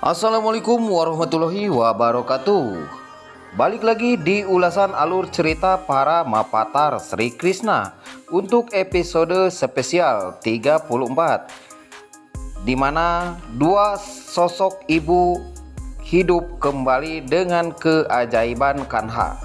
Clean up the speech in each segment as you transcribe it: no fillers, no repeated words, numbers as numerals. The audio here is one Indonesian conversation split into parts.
Assalamualaikum warahmatullahi wabarakatuh. Balik lagi di ulasan alur cerita para Mapatar Sri Krishna untuk episode spesial 34, di mana dua sosok ibu hidup kembali dengan keajaiban Kanha.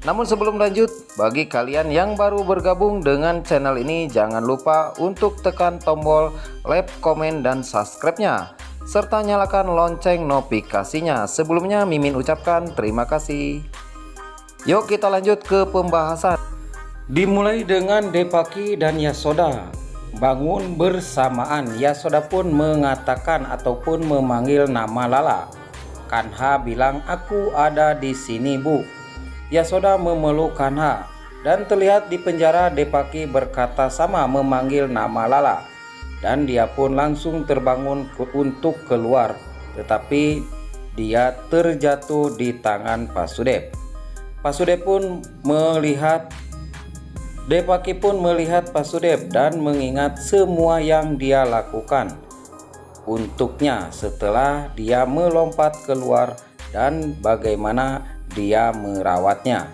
Namun sebelum lanjut, bagi kalian yang baru bergabung dengan channel ini, jangan lupa untuk tekan tombol like, komen, dan subscribe-nya, serta nyalakan lonceng notifikasinya. Sebelumnya Mimin ucapkan terima kasih. Yuk kita lanjut ke pembahasan. Dimulai dengan Devaki dan Yasoda bangun bersamaan. Yasoda pun mengatakan ataupun memanggil nama Lala. Kanha bilang, "Aku ada di sini, Bu." Yasoda memeluk Kanha, dan terlihat di penjara Devaki berkata sama memanggil nama Lala. Dan dia pun langsung terbangun untuk keluar, tetapi dia terjatuh di tangan Pasudev. Pasudev pun melihat Devaki pun melihat Pasudev dan mengingat semua yang dia lakukan untuknya setelah dia melompat keluar dan bagaimana dia merawatnya.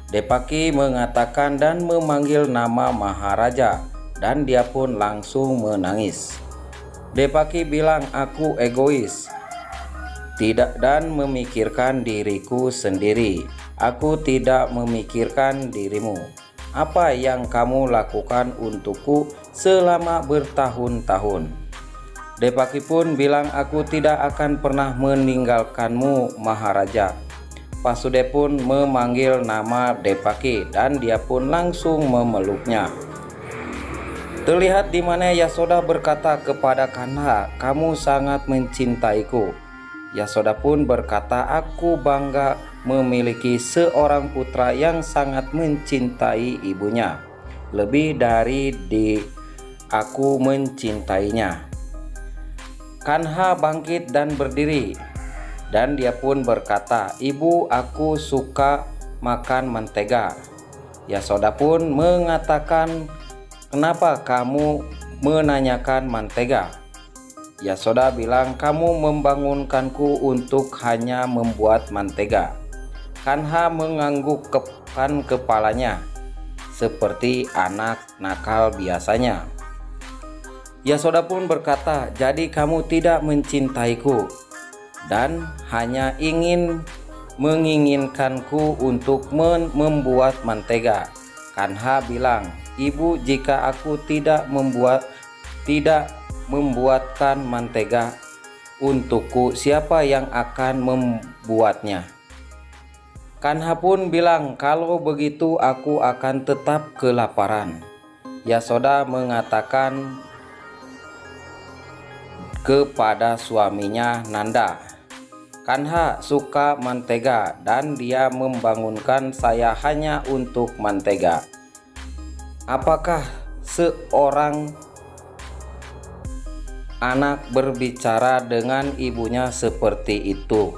Devaki mengatakan dan memanggil nama Maharaja, dan dia pun langsung menangis. Devaki bilang, "Aku egois, tidak dan memikirkan diriku sendiri. Aku tidak memikirkan dirimu. Apa yang kamu lakukan untukku selama bertahun-tahun?" Devaki pun bilang, "Aku tidak akan pernah meninggalkanmu, Maharaja." Pasudev pun memanggil nama Devaki dan dia pun langsung memeluknya. Terlihat di mana Yasoda berkata kepada Kanha, "Kamu sangat mencintaiku." Yasoda pun berkata, "Aku bangga memiliki seorang putra yang sangat mencintai ibunya, lebih dari aku mencintainya." Kanha bangkit dan berdiri, dan dia pun berkata, "Ibu, aku suka makan mentega." Yasoda pun mengatakan, "Kenapa kamu menanyakan mentega?" Yasoda bilang, "Kamu membangunkanku untuk hanya membuat mentega." Kanha menganggukkan kepalanya seperti anak nakal biasanya. Yasoda pun berkata, "Jadi kamu tidak mencintaiku dan hanya menginginkanku untuk membuat mentega." Kanha bilang, "Ibu, jika aku tidak membuatkan mentega untukku, siapa yang akan membuatnya?" Kanha pun bilang, "Kalau begitu aku akan tetap kelaparan." Yasoda mengatakan kepada suaminya Nanda, "Kanha suka mentega dan dia membangunkan saya hanya untuk mentega. Apakah seorang anak berbicara dengan ibunya seperti itu?"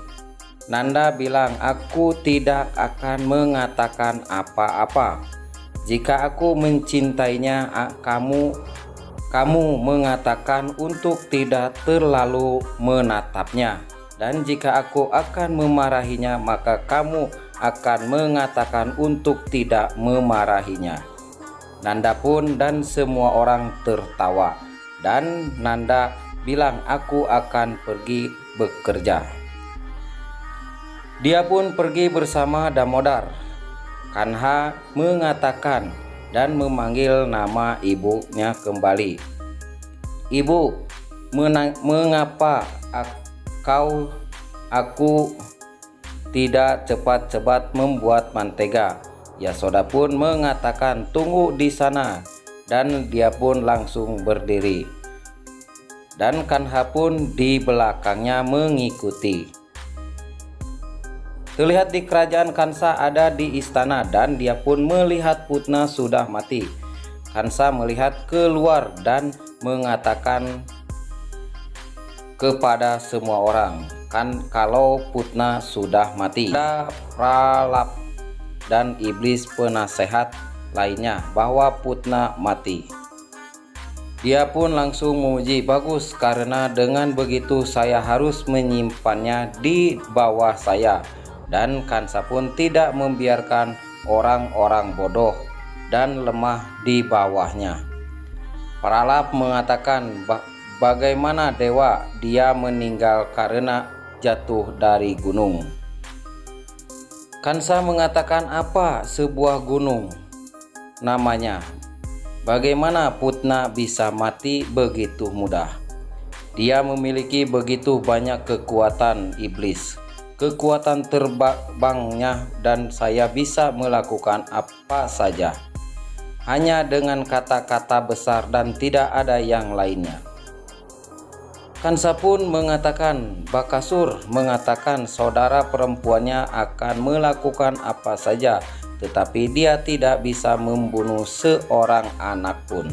Nanda bilang, "Aku tidak akan mengatakan apa-apa. Jika aku mencintainya, kamu mengatakan untuk tidak terlalu menatapnya. Dan jika aku akan memarahinya, maka kamu akan mengatakan untuk tidak memarahinya." Nanda pun dan semua orang tertawa, dan Nanda bilang, "Aku akan pergi bekerja." Dia pun pergi bersama Damodar. Kanha mengatakan dan memanggil nama ibunya kembali. "Ibu, mengapa aku tidak cepat-cepat membuat mentega?" Yasoda pun mengatakan, "Tunggu di sana," dan dia pun langsung berdiri. Dan Kanha pun di belakangnya mengikuti. Terlihat di kerajaan Kansa ada di istana, dan dia pun melihat Putna sudah mati. Kansa melihat keluar dan mengatakan kepada semua orang kalau Putna sudah mati. Ada Pralap dan iblis penasehat lainnya bahwa Putna mati. Dia pun langsung memuji, "Bagus, karena dengan begitu saya harus menyimpannya di bawah saya." Dan Kansa pun tidak membiarkan orang-orang bodoh dan lemah di bawahnya. Pralab mengatakan, "Bagaimana dewa? Dia meninggal karena jatuh dari gunung." Kansa mengatakan, "Apa sebuah gunung namanya? Bagaimana Putna bisa mati begitu mudah? Dia memiliki begitu banyak kekuatan iblis, kekuatan terbangnya, dan saya bisa melakukan apa saja hanya dengan kata-kata besar dan tidak ada yang lainnya." Kansa pun mengatakan, "Bakasur mengatakan saudara perempuannya akan melakukan apa saja, tetapi dia tidak bisa membunuh seorang anak pun."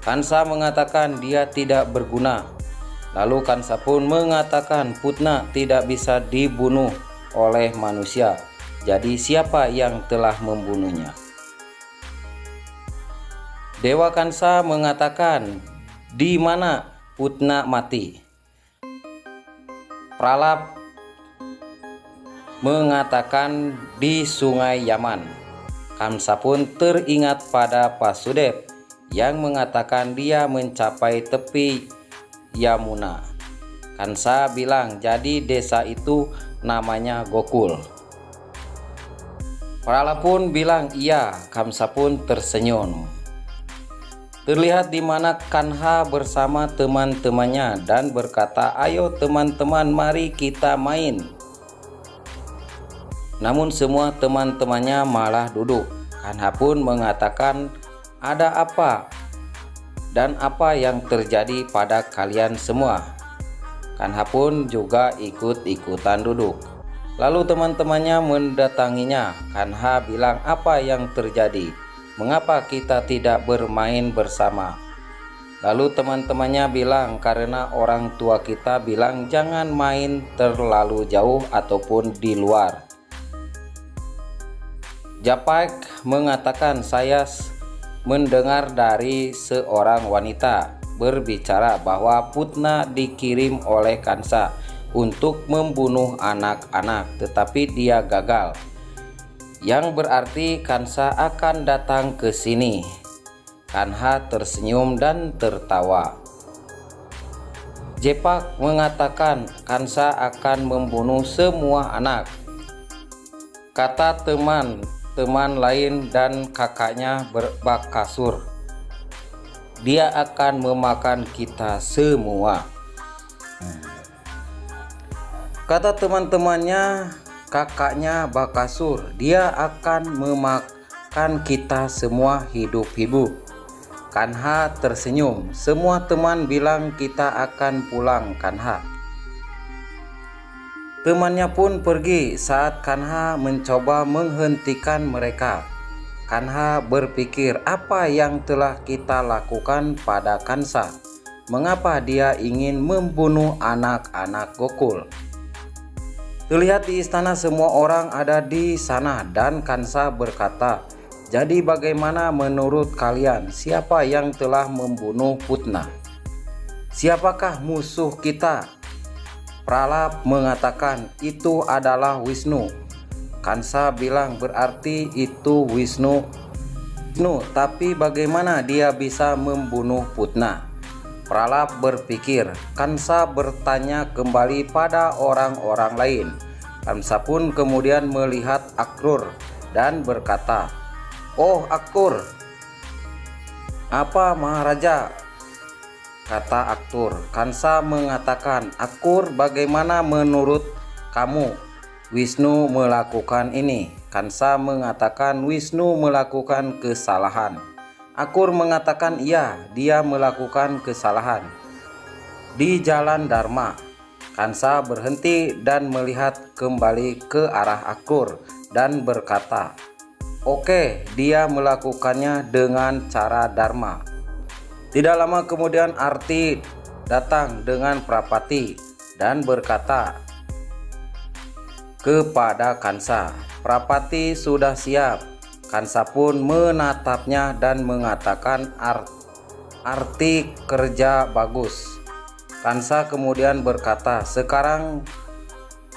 Kansa mengatakan dia tidak berguna. Lalu Kansa pun mengatakan Putna tidak bisa dibunuh oleh manusia. Jadi siapa yang telah membunuhnya? Dewa Kansa mengatakan, "Di mana Putna mati?" Pralab mengatakan, "Di Sungai Yaman." Kansa pun teringat pada Pasudev yang mengatakan dia mencapai tepi Yamuna. Kansa bilang, "Jadi desa itu namanya Gokul." Pralab pun bilang, "Iya." Kansa pun tersenyum. Terlihat di mana Kanha bersama teman-temannya dan berkata, "Ayo teman-teman, mari kita main." Namun semua teman-temannya malah duduk. Kanha pun mengatakan, "Ada apa? Dan apa yang terjadi pada kalian semua?" Kanha pun juga ikut-ikutan duduk. Lalu teman-temannya mendatanginya. Kanha bilang, "Apa yang terjadi? Mengapa kita tidak bermain bersama?" Lalu teman-temannya bilang, "Karena orang tua kita bilang jangan main terlalu jauh ataupun di luar." Japek mengatakan, "Saya mendengar dari seorang wanita berbicara bahwa Putna dikirim oleh Kansa untuk membunuh anak-anak, tetapi dia gagal. Yang berarti Kansa akan datang ke sini." Kanha tersenyum dan tertawa. Jepak mengatakan Kansa akan membunuh semua anak. Kata teman-teman lain dan kakaknya Bakasur, "Dia akan memakan kita semua." Kata teman-temannya, kakaknya Bakasur, "Dia akan memakan kita semua hidup-hidup." Kanha tersenyum. Semua teman bilang, "Kita akan pulang, Kanha." Temannya pun pergi. Saat Kanha mencoba menghentikan mereka, Kanha berpikir, apa yang telah kita lakukan pada Kansa? Mengapa dia ingin membunuh anak-anak Gokul? Terlihat di istana semua orang ada di sana dan Kansa berkata, "Jadi bagaimana menurut kalian? Siapa yang telah membunuh Putna? Siapakah musuh kita?" Pralab mengatakan, "Itu adalah Wisnu." Kansa bilang, "Berarti itu Wisnu. Tapi bagaimana dia bisa membunuh Putna?" Pralab berpikir. Kansa bertanya kembali pada orang-orang lain. Kansa pun kemudian melihat Akrur dan berkata, "Oh Akrur." "Apa Maharaja?" kata Akrur. Kansa mengatakan, "Akrur, bagaimana menurut kamu Wisnu melakukan ini?" Kansa mengatakan Wisnu melakukan kesalahan. Akrur mengatakan, "Iya, dia melakukan kesalahan di jalan Dharma." Kansa berhenti dan melihat kembali ke arah Akrur dan berkata, "Oke, dia melakukannya dengan cara Dharma." Tidak lama kemudian Arti datang dengan Prapati dan berkata kepada Kansa, "Prapati sudah siap." Kansa pun menatapnya dan mengatakan, arti kerja bagus. Kansa kemudian berkata, sekarang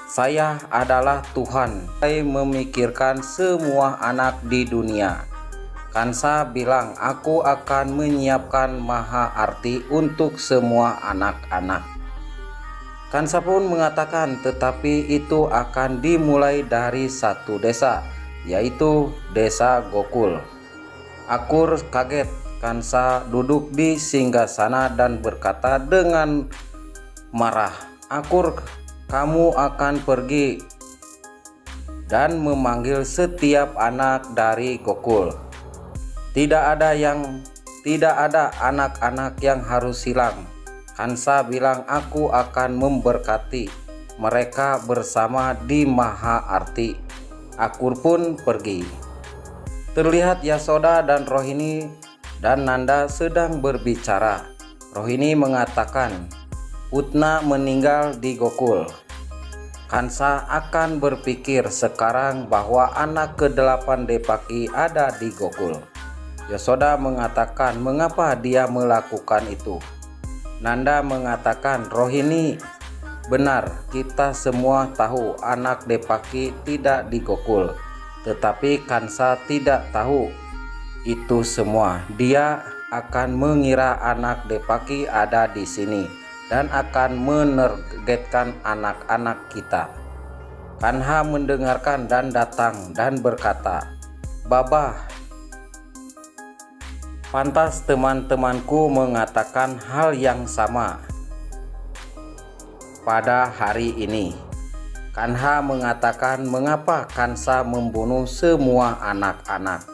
saya adalah Tuhan. Saya memikirkan semua anak di dunia. Kansa bilang, aku akan menyiapkan maha arti untuk semua anak-anak. Kansa pun mengatakan, tetapi itu akan dimulai dari satu desa, yaitu desa Gokul. Akur kaget. Kansa duduk di singgasana dan berkata dengan marah, Akur, kamu akan pergi dan memanggil setiap anak dari Gokul. Tidak ada anak-anak yang harus hilang. Kansa bilang, aku akan memberkati mereka bersama di maha arti. Akur pun pergi. Terlihat Yasoda dan Rohini dan Nanda sedang berbicara. Rohini mengatakan, Putna meninggal di Gokul. Kansa akan berpikir sekarang bahwa anak ke-8 Depaki ada di Gokul. Yasoda mengatakan, mengapa dia melakukan itu? Nanda mengatakan, Rohini, benar, kita semua tahu anak Depaki tidak di Gokul. Tetapi Kansa tidak tahu itu semua. Dia akan mengira anak Depaki ada di sini dan akan menargetkan anak-anak kita. Kanha mendengarkan dan datang dan berkata, Babah, pantas teman-temanku mengatakan hal yang sama pada hari ini. Kanha mengatakan, mengapa Kansa membunuh semua anak-anak?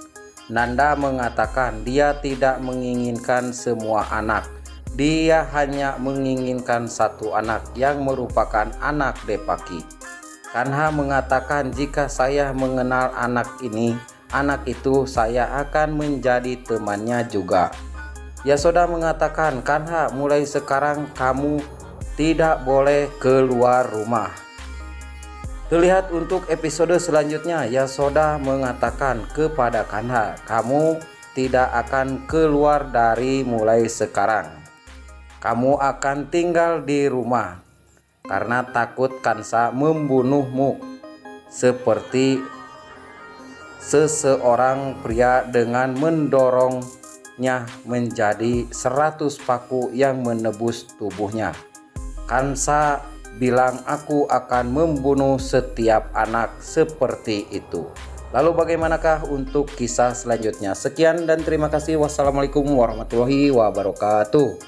Nanda mengatakan, dia tidak menginginkan semua anak. Dia hanya menginginkan satu anak yang merupakan anak Depaki. Kanha mengatakan, jika saya mengenal anak itu saya akan menjadi temannya juga. Yasoda mengatakan, Kanha, mulai sekarang kamu tidak boleh keluar rumah. Terlihat untuk episode selanjutnya, Yasoda mengatakan kepada Kanha, kamu tidak akan keluar dari mulai sekarang. Kamu akan tinggal di rumah karena takut Kansa membunuhmu seperti seseorang pria dengan mendorongnya menjadi 100 paku yang menebus tubuhnya. Kansa bilang, aku akan membunuh setiap anak seperti itu. Lalu bagaimanakah untuk kisah selanjutnya? Sekian dan terima kasih. Wassalamualaikum warahmatullahi wabarakatuh.